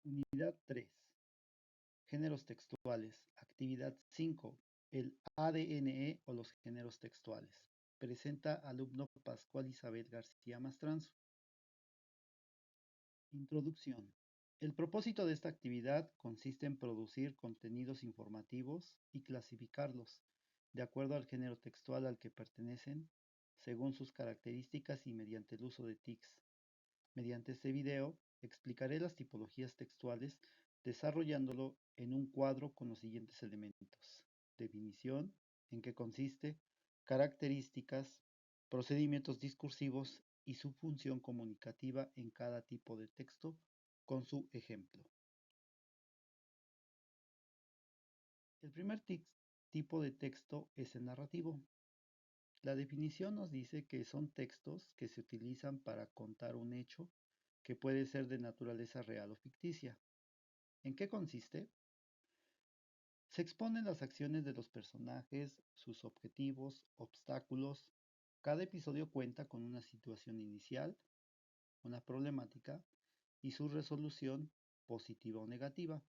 Unidad 3. Géneros textuales. Actividad 5. El ADNE o los géneros textuales. Presenta alumno Pascual Isabel García Mastranzo. Introducción. El propósito de esta actividad consiste en producir contenidos informativos y clasificarlos de acuerdo al género textual al que pertenecen, según sus características y mediante el uso de TICs. Mediante este video explicaré las tipologías textuales desarrollándolo en un cuadro con los siguientes elementos: definición, en qué consiste, características, procedimientos discursivos y su función comunicativa en cada tipo de texto con su ejemplo. El primer tipo de texto es el narrativo. La definición nos dice que son textos que se utilizan para contar un hecho que puede ser de naturaleza real o ficticia. ¿En qué consiste? Se exponen las acciones de los personajes, sus objetivos, obstáculos. Cada episodio cuenta con una situación inicial, una problemática y su resolución, positiva o negativa.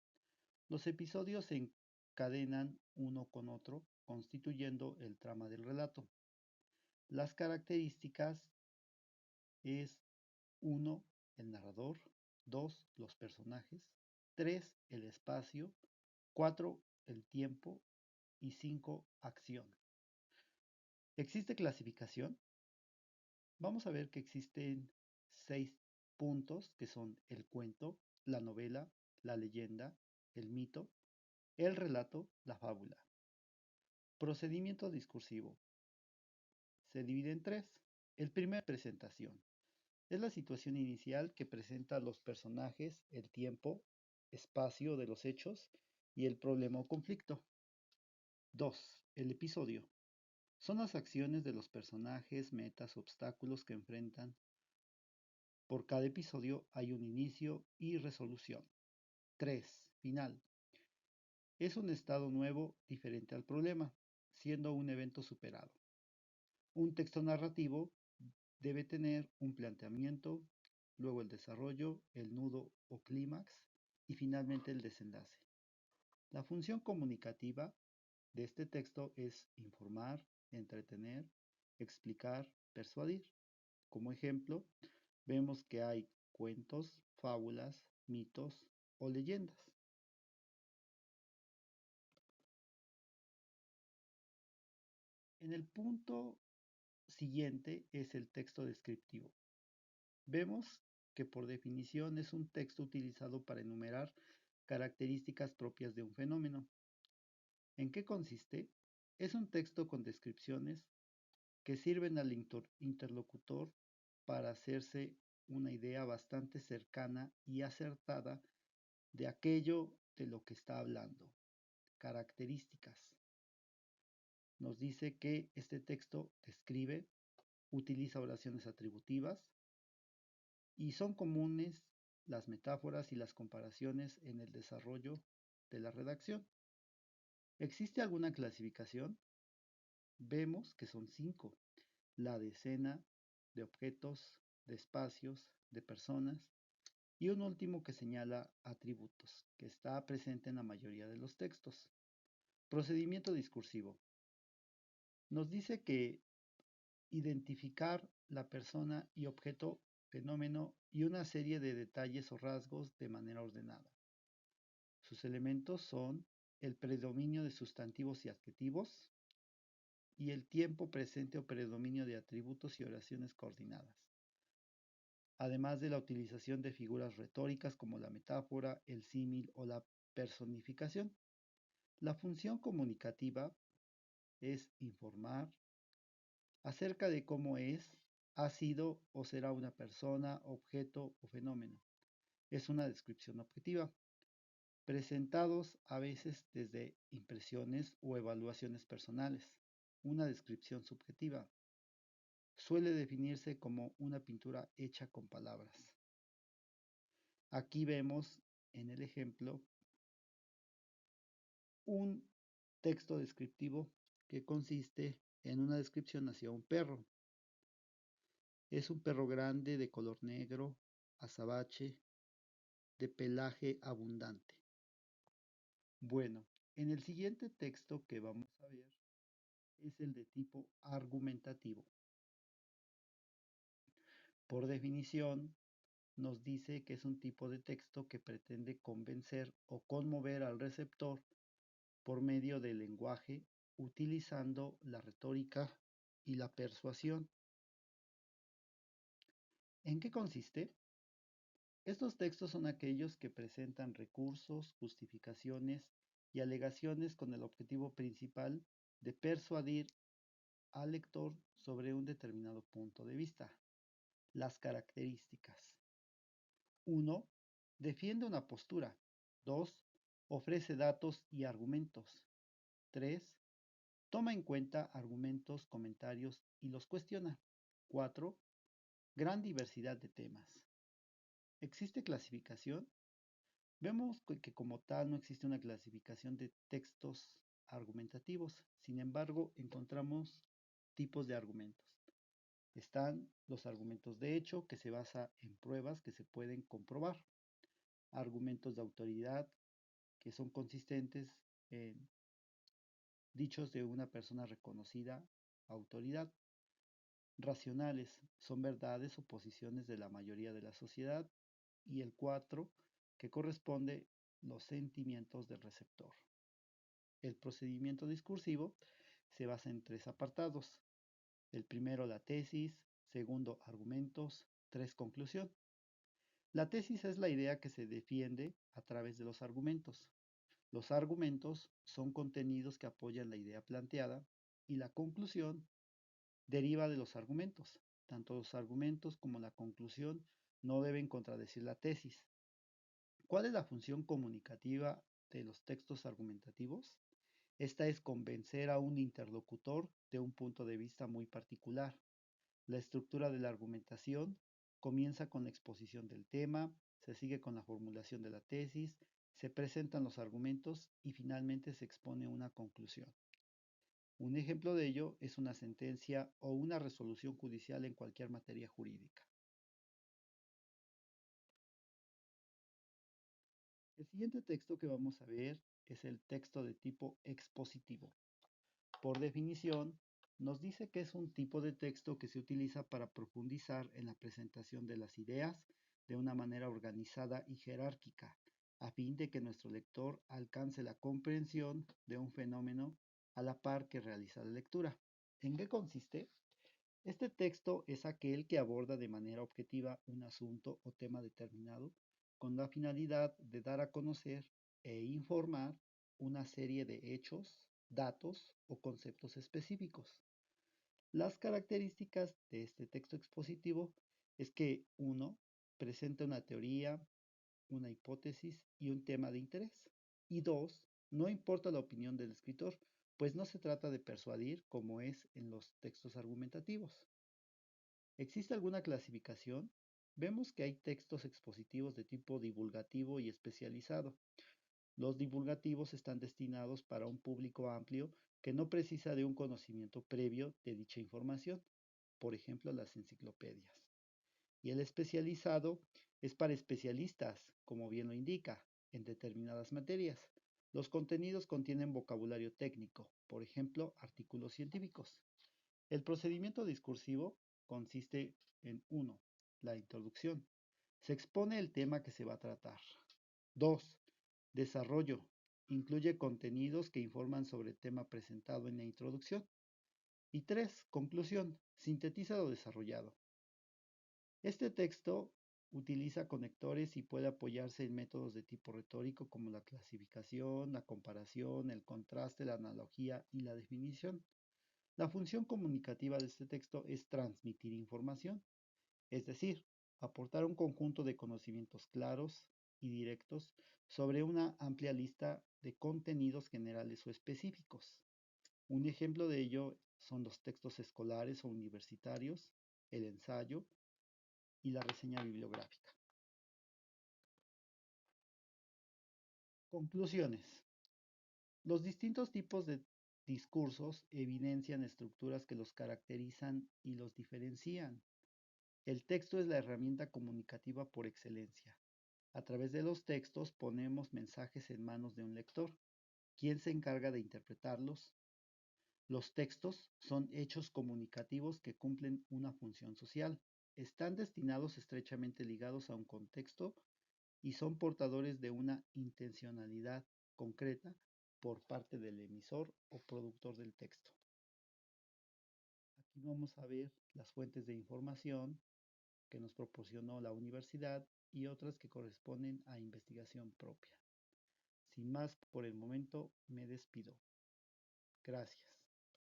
Los episodios se encadenan uno con otro, constituyendo el trama del relato. Las características es: 1. El narrador. 2. Los personajes. 3. El espacio. 4. El tiempo. Y 5. Acción. ¿Existe clasificación? Vamos a ver que existen 6 puntos que son el cuento, la novela, la leyenda, el mito, el relato, la fábula. Procedimiento discursivo. Se divide en 3. El primer, presentación. Es la situación inicial que presenta a los personajes, el tiempo, espacio de los hechos y el problema o conflicto. 2. El episodio. Son las acciones de los personajes, metas, obstáculos que enfrentan. Por cada episodio hay un inicio y resolución. 3. Final. Es un estado nuevo diferente al problema, siendo un evento superado. Un texto narrativo debe tener un planteamiento, luego el desarrollo, el nudo o clímax y finalmente el desenlace. La función comunicativa de este texto es informar, entretener, explicar, persuadir. Como ejemplo, vemos que hay cuentos, fábulas, mitos o leyendas. En el punto siguiente es el texto descriptivo. Vemos que por definición es un texto utilizado para enumerar características propias de un fenómeno. ¿En qué consiste? Es un texto con descripciones que sirven al interlocutor para hacerse una idea bastante cercana y acertada de aquello de lo que está hablando. Características. Nos dice que este texto describe, utiliza oraciones atributivas y son comunes las metáforas y las comparaciones en el desarrollo de la redacción. ¿Existe alguna clasificación? Vemos que son 5: la de escena, de objetos, de espacios, de personas, y un último que señala atributos, que está presente en la mayoría de los textos. Procedimiento discursivo. Nos dice que identificar la persona y objeto, fenómeno y una serie de detalles o rasgos de manera ordenada. Sus elementos son el predominio de sustantivos y adjetivos y el tiempo presente o predominio de atributos y oraciones coordinadas, además de la utilización de figuras retóricas como la metáfora, el símil o la personificación. La función comunicativa es informar acerca de cómo es, ha sido o será una persona, objeto o fenómeno. Es una descripción objetiva, presentados a veces desde impresiones o evaluaciones personales. Una descripción subjetiva suele definirse como una pintura hecha con palabras. Aquí vemos en el ejemplo un texto descriptivo que consiste en una descripción hacia un perro. Es un perro grande de color negro, azabache, de pelaje abundante. Bueno, en el siguiente texto que vamos a ver es el de tipo argumentativo. Por definición, nos dice que es un tipo de texto que pretende convencer o conmover al receptor por medio del lenguaje, utilizando la retórica y la persuasión. ¿En qué consiste? Estos textos son aquellos que presentan recursos, justificaciones y alegaciones con el objetivo principal de persuadir al lector sobre un determinado punto de vista. Las características. 1. Defiende una postura. 2. Ofrece datos y argumentos. 3. Toma en cuenta argumentos, comentarios y los cuestiona. 4. Gran diversidad de temas. ¿Existe clasificación? Vemos que como tal no existe una clasificación de textos argumentativos. Sin embargo, encontramos tipos de argumentos. Están los argumentos de hecho, que se basa en pruebas que se pueden comprobar. Argumentos de autoridad, que son consistentes en dichos de una persona reconocida autoridad. Racionales, son verdades o posiciones de la mayoría de la sociedad. Y el 4, que corresponde los sentimientos del receptor. El procedimiento discursivo se basa en 3 apartados. El primero, la tesis. Segundo, argumentos. 3, conclusión. La tesis es la idea que se defiende a través de los argumentos. Los argumentos son contenidos que apoyan la idea planteada y la conclusión deriva de los argumentos. Tanto los argumentos como la conclusión no deben contradecir la tesis. ¿Cuál es la función comunicativa de los textos argumentativos? Esta es convencer a un interlocutor de un punto de vista muy particular. La estructura de la argumentación comienza con la exposición del tema, se sigue con la formulación de la tesis, se presentan los argumentos y finalmente se expone una conclusión. Un ejemplo de ello es una sentencia o una resolución judicial en cualquier materia jurídica. El siguiente texto que vamos a ver es el texto de tipo expositivo. Por definición, nos dice que es un tipo de texto que se utiliza para profundizar en la presentación de las ideas de una manera organizada y jerárquica, a fin de que nuestro lector alcance la comprensión de un fenómeno a la par que realiza la lectura. ¿En qué consiste? Este texto es aquel que aborda de manera objetiva un asunto o tema determinado con la finalidad de dar a conocer e informar una serie de hechos, datos o conceptos específicos. Las características de este texto expositivo es que 1. Presenta una teoría, una hipótesis y un tema de interés. Y 2. No importa la opinión del escritor, pues no se trata de persuadir como es en los textos argumentativos. ¿Existe alguna clasificación? Vemos que hay textos expositivos de tipo divulgativo y especializado. Los divulgativos están destinados para un público amplio que no precisa de un conocimiento previo de dicha información, por ejemplo, las enciclopedias. Y el especializado es para especialistas, como bien lo indica, en determinadas materias. Los contenidos contienen vocabulario técnico, por ejemplo, artículos científicos. El procedimiento discursivo consiste en 1. La introducción. Se expone el tema que se va a tratar. 2. Desarrollo. Incluye contenidos que informan sobre el tema presentado en la introducción. Y 3. Conclusión. Sintetiza lo desarrollado. Este texto utiliza conectores y puede apoyarse en métodos de tipo retórico como la clasificación, la comparación, el contraste, la analogía y la definición. La función comunicativa de este texto es transmitir información, es decir, aportar un conjunto de conocimientos claros y directos sobre una amplia lista de contenidos generales o específicos. Un ejemplo de ello son los textos escolares o universitarios, el ensayo y la reseña bibliográfica. Conclusiones. Los distintos tipos de discursos evidencian estructuras que los caracterizan y los diferencian. El texto es la herramienta comunicativa por excelencia. A través de los textos ponemos mensajes en manos de un lector, quien se encarga de interpretarlos. Los textos son hechos comunicativos que cumplen una función social. Están destinados estrechamente ligados a un contexto y son portadores de una intencionalidad concreta por parte del emisor o productor del texto. Aquí vamos a ver las fuentes de información que nos proporcionó la universidad y otras que corresponden a investigación propia. Sin más por el momento, me despido. Gracias.